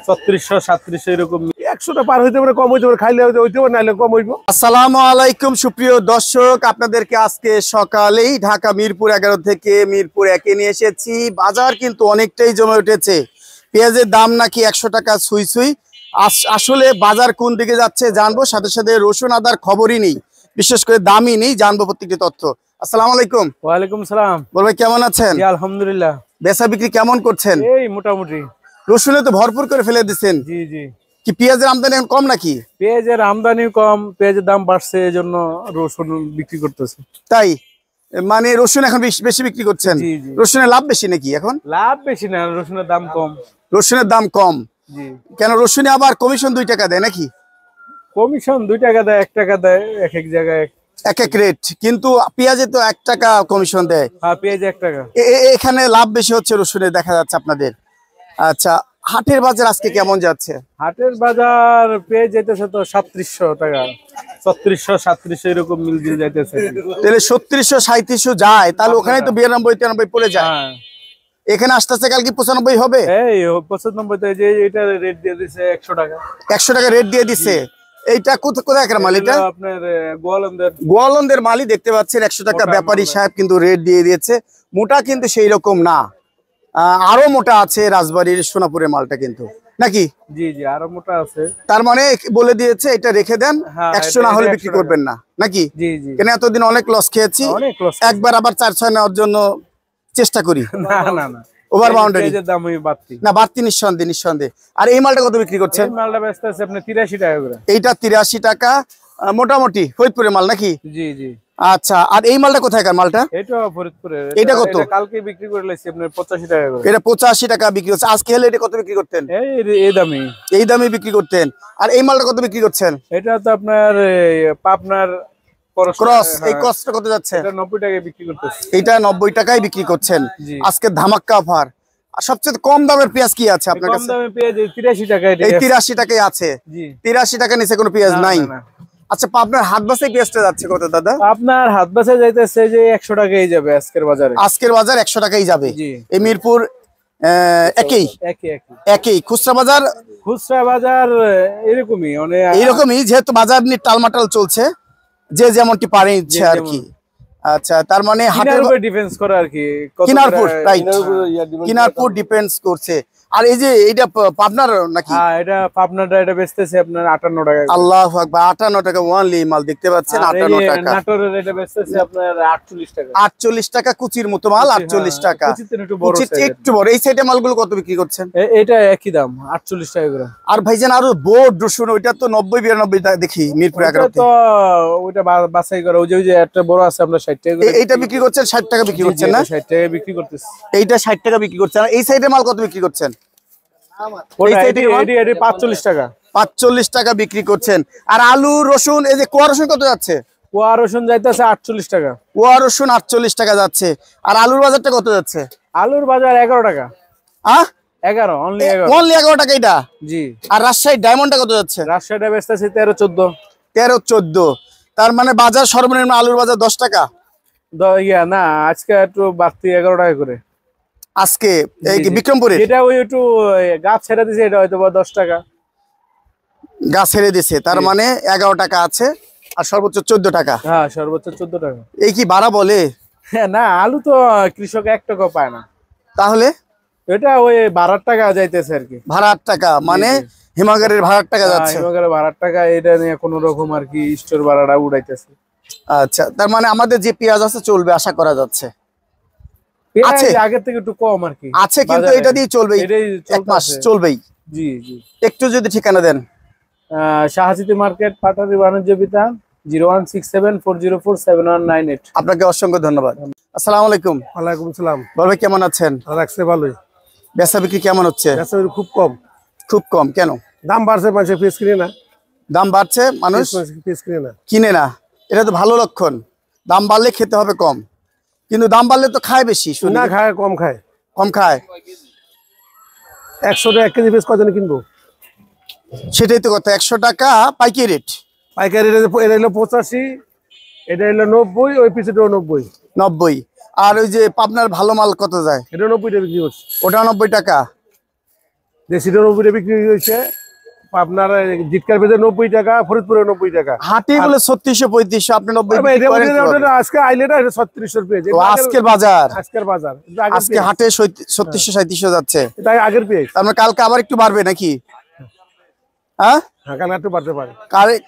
3600 3700 এরকম 100টা পার হইতে পারে, কম হইতে পারে, খাইলে হইতে পারে, নাইলে কম হইব। আসসালামু আলাইকুম সুপ্রিয় দর্শক, আপনাদেরকে আজকে সকালেই ঢাকা মিরপুর 11 থেকে মিরপুর 1-এ নিয়ে এসেছি। বাজার কিন্তু অনেকটাই জমে উঠেছে। পেঁয়াজের দাম নাকি 100 টাকা ছুঁই ছুঁই। আসলে বাজার কোন দিকে যাচ্ছে জানবো, সাথে সাথে রসুন আদার খবরই নেই, বিশেষ করে দামই নেই, জানবো প্রত্যেকটি তথ্য। আসসালামু আলাইকুম। ওয়ালাইকুম সালাম। বল ভাই, কেমন আছেন? জি আলহামদুলিল্লাহ। বেচা বিক্রি কেমন করছেন? এই মোটামুটি। রসুনে তো ভরপুর করে ফেলে দিচ্ছেন। জি জি। কি পেঁয়াজের আমদানি এখন কম নাকি? পেঁয়াজের আমদানি কম, পেঁয়াজের দাম বাড়ছে, এজন্য রসুন বিক্রি করতেছে। তাই মানে রসুন এখন বেশি বিক্রি করছেন? জি জি। রসুনের লাভ বেশি নাকি এখন? লাভ বেশি না, রসুনের দাম কম। রসুনের দাম কম? জি। কেন, রসুনে আবার কমিশন 2 টাকা দেয় নাকি? কমিশন 2 টাকা দেয়, 1 টাকা দেয়, এক এক জায়গায় এক এক রেট, কিন্তু পেঁয়াজে তো 1 টাকা কমিশন দেয়। হ্যাঁ, পেঁয়াজে 1 টাকা। এখানে লাভ বেশি হচ্ছে রসুনে দেখা যাচ্ছে আপনাদের। আচ্ছা, হাটের বাজার আজকে কেমন যাচ্ছে? হাটের বাজার পেঁয়াজ যাইতেছে তো 3700 টাকা, 3600 3700 এরকম মিল দিয়ে যাইতেছে। তাহলে 3600 3700 যায়, তাহলে ওখানে তো 92 93 পড়ে যায়। হ্যাঁ, এখানে আসতে আসতে কাল কি 95 হবে? এই 95 তে যে এটা রেট দিয়ে দিছে 100 টাকা। 100 টাকা রেট দিয়ে দিছে। এইটা কোথাকার মাল? এটা আপনার গোয়ালন্দের। গোয়ালন্দের মালই দেখতে পাচ্ছেন। 100 টাকা ব্যাপারী সাহেব কিন্তু রেট দিয়ে দিয়েছে। মোটা কিন্তু সেই রকম না, আরো মোটা আছে রাজবাড়ির সোনাপুরের মালটা কিন্তু, নাকি? জি জি, আরো মোটা আছে। তার মানে বলে দিয়েছে এটা রেখে দেন, 100 না হলে বিক্রি করবেন না, নাকি? জি জি। কেন, এতদিন অনেক লস খেয়েছি, একবার আবার 4-6 নেওয়ার জন্য চেষ্টা করি। না না না, ওভার বাউন্ডারি দাম বাড়তি না, বাড়তি নিঃসন্দেহে। আর এই মালটা কত বিক্রি করছেন? এই মালটা বেচতে আছে আপনি 83 টাকা করে। এইটা 83 টাকা, মোটামুটি ফরিদপুরের মাল নাকি? জি জি। আচ্ছা, আর এই মালটা কোথায়কার মালটা? এটা ফরিদপুরের। এটা কত? কালকে বিক্রি করে লাইছি আপনার 85 টাকা করে। এটা 85 টাকা বিক্রি হচ্ছে। আজকে হলে এটা কত বিক্রি করতেন? এই দামে। এই দামে বিক্রি করতেন। আর এই মালটা কত বিক্রি করছেন? এটা তো আপনার পাবনার ক্রস। এই ক্রসটা কত যাচ্ছে? এটা 90 টাকায় বিক্রি করতেছে। এটা 90 টাকায় বিক্রি করছেন। আজকে ধামাক্কা অফার। আর সবচেয়ে কম দামের পেঁয়াজ কি আছে আপনার কাছে? কম দামের পেঁয়াজ 83 টাকা। এই 83 টাকায় আছে। জি। 83 টাকা নিচে কোনো পেঁয়াজ নাই। আচ্ছা, আপনার হাত বাসায় পেঁয়াজটা যাচ্ছে কত দাদা? আপনার হাত বাসায় যাইতেছে যে 100 টাকাই যাবে আজকের বাজারে। আজকের বাজার 100 টাকাই যাবে। এই মিরপুর একই খুচরা বাজার এরকমই এইরকমই, যেহেতু বাজার নিয়ে টালমাটাল চলছে, যে যেমনটি পারে ইচ্ছে আর কি। আচ্ছা, তার মানে হাটের উপর ডিপেন্ডস করে আর কি। কিনারপুর, রাইট, কিনারপুর ডিপেন্ডস করছে। আর এই যে এইটা পাবনার নাকি? হ্যাঁ, এটা পাবনাটা। এটা বেচতেছে আপনার 58 টাকা। আল্লাহু আকবার, 58 টাকা ওয়ানলি মাল দেখতে পাচ্ছেন। 58 টাকা। নাটোরের এটা বেচতেছে আপনার 48 টাকা। 48 টাকা কুচির মতো মাল, 48 টাকা। একটু বড়। এই সাইডে মালগুলো কত বিক্রি করছেন? এটা একই দাম, 48 টাকা করে। আর ভাইজান আরো বোর্ড রসুন, ওইটা তো 90-92 টাকা দেখি মিরপুর 11 তে। তো ওইটা বাছাই করা, ওই যে একটা বড় আছে আমরা 60 টাকা করে। এইটা বিক্রি করছেন 60 টাকা বিক্রি করছেন না? 60 টাকা বিক্রি করতেছি। এইটা 60 টাকা বিক্রি করছেন। আর এই সাইডে মাল কত বিক্রি করছেন? 45 টাকা। 45 টাকা বিক্রি করছেন। আর আলু রসুন, এই যে কোয়া রসুন কত যাচ্ছে? কোয়া রসুন যাইতেছে 48 টাকা। কোয়া রসুন 48 টাকা যাচ্ছে। আর আলুর বাজারটা কত যাচ্ছে? আলুর বাজার 11 টাকা। 11, অনলি 11 টাকা এটা। জি। আর রাজশাহী ডায়মন্ডটা কত যাচ্ছে? রাজশাহীটা বেচতেছে 13-14। 13-14। তার মানে বাজার সর্বনিম্ন আলুর বাজার 10 টাকা। না, আজকে একটু বাড়তি 11 টাকা করে আজকে। এই কি বিক্রমপুরে? এটা ওই একটু গাছ ছেড়ে দিছে, এটা হয়তো 10 টাকা গাছ ছেড়ে দিছে। তার মানে 11 টাকা আছে, আর সর্বোচ্চ 14 টাকা। হ্যাঁ, সর্বোচ্চ 14 টাকা। এই কি বাড়া বলে? না, আলু তো কৃষক 1 টাকা পায় না। তাহলে এটা ওই 12 টাকা যাইতেছে আর কি। ভাড়ার টাকা মানে হিমাগারের ভাড়ার টাকা যাচ্ছে। হিমাগারের ভাড়ার টাকা, এটা নিয়ে কোন রকম আর কি স্টোর ভাড়াটা উড়াইতেছে। আচ্ছা, তার মানে আমাদের যে পেঁয়াজ আছে চলবে আশা করা যাচ্ছে। আছে আগের থেকে একটু কম আর কি আছে, কিন্তু এটা দিয়ে চলবে, এক মাস চলবেই। জি জি। একটু যদি ঠিকানা দেন। শাহজিতি মার্কেট, পাটারি বাণিজ্য বিতান, 01674047198। আপনাকে অসংখ্য ধন্যবাদ। আসসালামু আলাইকুম। ওয়ালাইকুম আসসালাম। ভাই, কেমন আছেন? রাখছে ভালোই। বেচা বিক্রি কেমন হচ্ছে? বেচা বিক্রি খুব কম। খুব কম কেন? দাম বাড়ছে, মানুষ পিস কিনে না। দাম বাড়ছে, মানুষ পিস কিনে না। এটা তো ভালো লক্ষণ। দাম বাড়লে খেতে হবে কম, কিন্তু দাম বাড়লে তো খায় বেশি। না, খায় কম, খায় কম খায়। 100 টাকা 1 কেজি পিস কতজন কিনবো? সেটাই তো কথা। 100 টাকা পাইকারি রেট। পাইকারি রেট এটা হলো 85, এটা হলো 90, ওই পিসেটাও 90। আর ওই যে পাবনার ভালো মাল কত যায়? এটা 90 টাকা বিক্রি করছে। ওটা 90 টাকা। দেশিটা 90 টাকা বিক্রি হয়েছে, আপনার জিটকার পেঁয়াজ 90 টাকা, ফরিদপুরে 90 টাকা। হাটে বলে 3600 3500, আপনি 90 আরে বিক্রি করেন কিভাবে? আজকে আইলেটা 3600 পেঁয়াজ, তো আজকের বাজার, আজকের বাজার, আজকে হাটে 3600 3700 যাচ্ছে, এটা আগের পেঁয়াজ। তার কালকে আবার একটু বাড়বে নাকি? হ্যাঁ, হ্যাঁ, কালকে একটু বাড়তে পারে।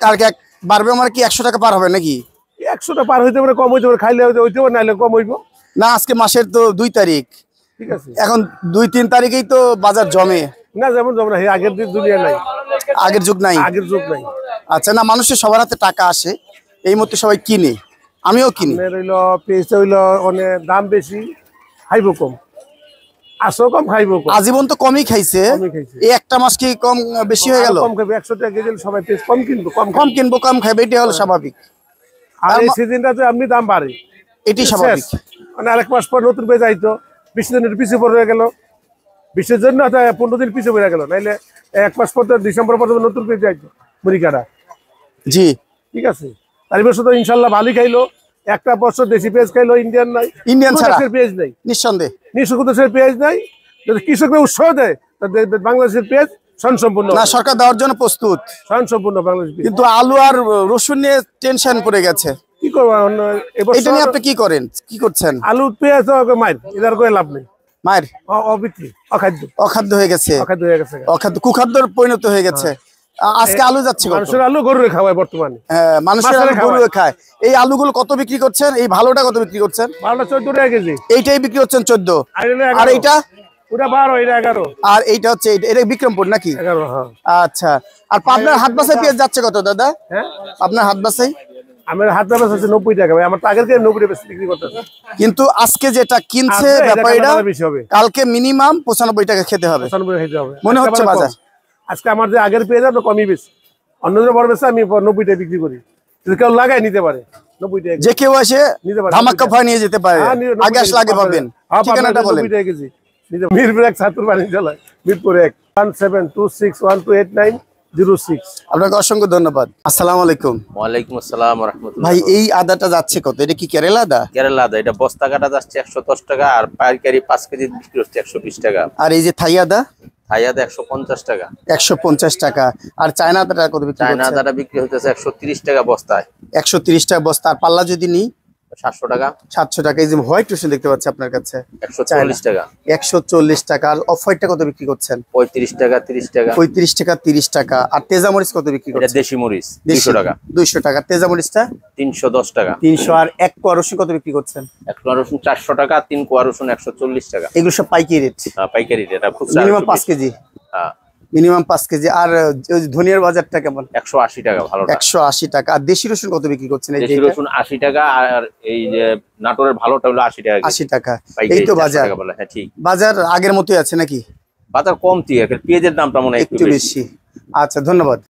কালকে বাড়বে মানে কি 100 টাকা পার হবে নাকি? 100টা পার হইতে পারে, কম হইতে পারে, খাইলে হইতে পারে, নাইলে কম হইব। না, আজকে মাসের তো 2 তারিখ, ঠিক আছে, এখন 2-3 তারিখেই তো বাজার জমে। না যেমন যেমন আগের দিন দুনিয়া নাই, আগের যুগ নাই। আগের যুগ নাই। আচ্ছা, না মানুষের সবার হাতে টাকা আসে, এই মতো সবাই কিনে, আমিও কিনি। হইলো পেঁয়াজটা হইলো অনেক দাম বেশি, খাইব কম, আসো কম, খাইব কম। আজীবন তো কমই খাইছে, কমই খাইছে। এই একটা মাস কি কম বেশি হয়ে গেল? কম খাবে, 100 টাকা কেজি সবাই পেঁয়াজ কম কিনবো, কম কম কিনবো কম খাইবে, এটাই হলো স্বাভাবিক, আর এই সিজনটাতে আপনি দাম বাড়ে, এটাই স্বাভাবিক। মানে আরেক মাস পর নতুন পেঁয়াজ আইতো, 20 দিনের পিছিয়ে পড়ে গেল, 20-এর জন্য 15 দিন পিছিয়ে পড়ে গেল, নাইলে 1 মাস পর ডিসেম্বর পর্যন্ত নতুন পেঁয়াজ আইতো মুড়ি কাটা। জি, ঠিক আছে, আর এই বছর তো ইনশাল্লাহ ভালোই খাইলো, একটা বছর দেশি পেঁয়াজ খাইলো, ইন্ডিয়ান নাই, ইন্ডিয়ান ছাড়া পেঁয়াজ নাই, নিঃসন্দেহে নিঃস্ব দেশের পেঁয়াজ নাই। যদি কৃষকরা উৎসাহ দেয়, তাহলে বাংলাদেশের পেঁয়াজ স্বয়ংসম্পূর্ণ, না, সরকার দেওয়ার জন্য প্রস্তুত, স্বয়ংসম্পূর্ণ বাংলাদেশ পেঁয়াজ। কিন্তু আলু আর রসুন নিয়ে টেনশন পড়ে গেছে। কি করবো এটা নিয়ে আপনি কি করেন, কি করছেন? আলু পেঁয়াজ মাইর, এদের করে লাভ নেই, মায়ের অবিক্রি, অখাদ্য, অখাদ্য হয়ে গেছে, অখাদ্য হয়ে গেছে, অখাদ্য কুখাদ্যর পরিণত হয়ে গেছে। আজকে আলু যাচ্ছে কত? মানুষের আলু গরুরে খাওয়ায় বর্তমানে, হ্যাঁ, মানুষের আলু মাছের গরু খাওয়ায়। খায়। এই আলুগুলো কত বিক্রি করছেন? এই ভালোটা কত বিক্রি করছেন? 12-14 টাকা কেজি, এইটাই বিক্রি হচ্ছেন 14, আর এটা আর 11, এইটা? ওটা 12, এটা 11, আর এইটা হচ্ছে এটা বিক্রমপুর নাকি? 11, হ্যাঁ। আচ্ছা, আর পাবনার হাট বাসায় পেঁয়াজ যাচ্ছে কত দাদা? হ্যাঁ, আপনার হাট বাসায় আমার হাত ব্যবস আছে 90 টাকা, ভাই আমার তো আগের থেকে 90 টাকা বিক্রি করতেছে, কিন্তু আজকে যেটা কিনছে আজকে এটা ব্যাপারীরা, কালার বেশি হবে, কালকে মিনিমাম 95 টাকা খেতে হবে 95 খাইতে হবে মনে আজকে হচ্ছে আমার বাজার। কম। আজকে আমার যে আগের পেঁয়াজ আমরা কমই বেশি, অন্যদের বড় বেশি, আমি 90 টাকা বিক্রি করি, যদি কেউ লাগাই নিতে পারে 90 টাকা, যে কেউ এসে নিতে পারে, ধামাক্কা ভয় নিয়ে যেতে পারে, হ্যাঁ, 90 আগে আসলে আগে পাবেন। ঠিকানাটা বলেন। 90 টাকা কেজি, মিরপুর 1 ছাত্র বাণিজ্যালয়, মিরপুর 1, 1726128906। আপনাকে অসংখ্য ধন্যবাদ। আসসালামু আলাইকুম। ওয়ালাইকুম আসসালাম ওয়া রাহমাতুল্লাহ। ভাই, এই আদাটা যাচ্ছে কত? এটা কি কেরালা আদা? কেরালা আদা, এটা বস্তা কাটা যাচ্ছে 110 টাকা, আর পাইকারি 5 কেজি বিক্রি হচ্ছে 120 টাকা। আর এই যে থাই আদা? থাই আদা 150 টাকা। 150 টাকা। আর চায়না আদাটা কত বিক্রি চায়না করছেন? আদাটা বিক্রি হচ্ছে 130 টাকা বস্তায়। 130 টাকা বস্তা। আর পাল্লা যদি নিই 700 টাকা। 700 টাকা। এই যে হোয়াইট রসুন দেখতে পাচ্ছি আপনার কাছে 140 টাকা। 140 টাকা। আর অফ হোয়াইটটা কত বিক্রি করছেন? 35 টাকা 30 টাকা। 35 টাকা 30 টাকা। আর তেজামরিচ কত বিক্রি এটা করছেন? দেশি মরিচ 200 টাকা। 200 টাকা। তেজামরিচটা 310 টাকা। 300। আর এক কোয়া রসুন কত বিক্রি করছেন? এক কোয়া রসুন 400 টাকা, 3 কোয়া রসুন 140 টাকা। এগুলো সব পাইকারি রেট, পাইকারি, এটা খুচরা মিনিমাম 5 কেজি। হ্যাঁ, মিনিমাম 5 কেজি। আর ওই যে ধনিয়ার বাজারটা কেমন? 180 টাকা ভালোটা। 180 টাকা। আর দেশি রসুন কত বিক্রি করছেন? এই যে দেশি রসুন 80 টাকা, আর এই যে নাটোরের ভালোটা হলো 80 টাকা। 80 টাকা। পাইকারি এই তো 400 বাজার। টাকা বলে। হ্যাঁ ঠিক, বাজার আগের মতোই আছে নাকি? বাজার কমতি, পেঁয়াজের দামটা মনে হয় একটু বেশি। আচ্ছা, ধন্যবাদ।